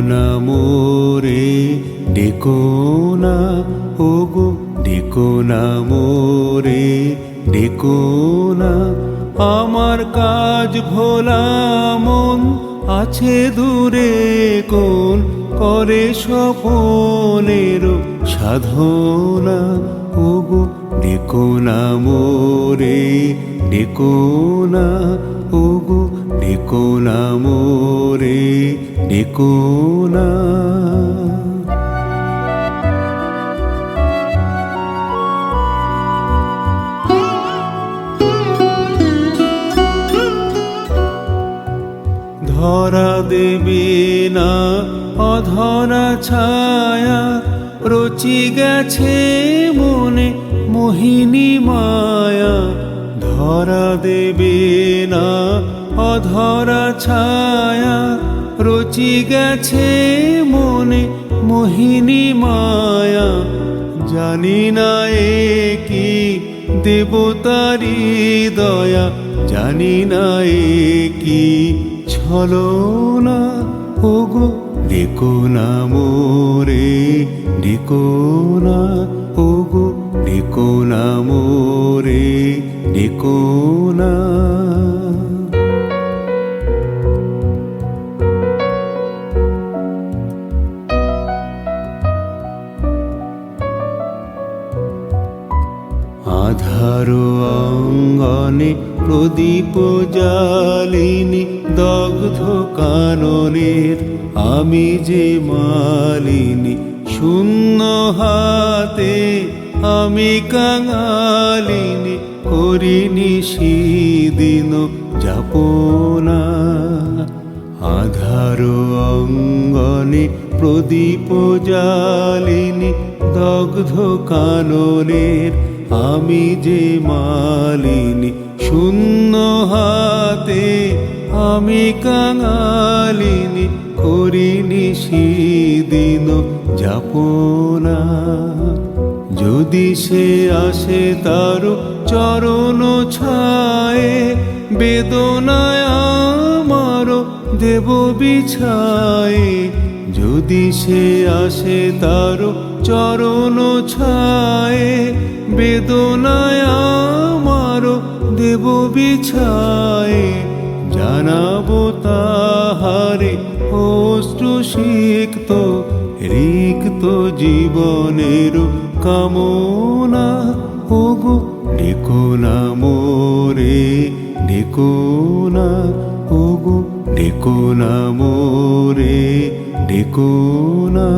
না মোরে, ডেকো না ওগো, ডেকো না মোরে, ডেকো না। আমার কাজ ভোলা মন আছে দূরে কোন, করে স্বপনের সাধনা। ওগো ডেকো না মোরে, ডেকো না ওগো, ডেকো না মোরে, ডেকো না। ধরা দেবে না অধরা ছায়া, রচি গেছে মনে মোহিনী মায়া। ধরা দেবে না অধরা ছায়া, রচি গেছে মনে মোহিনী মায়া। জানি না এ কি দেবতারি দয়া, জানি না এ কি ছলনা। ওগো ডেকো না মোরে, ডেকো না ওগো, ডেকো না মোরে, ডেকো না। আধার অঙ্গনে প্রদীপ জালিনী, দগ্ধ কাননের আমি যে মালিনী। শূন্য হাতে আমি কাঙালিনী, করিনি সেদিন যাপনা। আধার অঙ্গনে প্রদীপ জালিনী, দগ্ধ কাননের আমি যে মালিনী। শূন্য হাতে আমি কাঙালিনী, করিনি সেদিন যাপনা। যদি সে আসে তার চরণ ছায়ে, বেদনায় আমার দেব বিছায়ে। যদি সে আসে তার চরণ ছায়ে, বেদনায় আমার দেব বিছায়ে। জানাবো তাহারে অশ্রু সিক্ত রিক্ত জীবনের কামনা। ওগো ডেকো না মোরে, ডেকো না ওগো, ডেকো না মোরে, ডেকো না।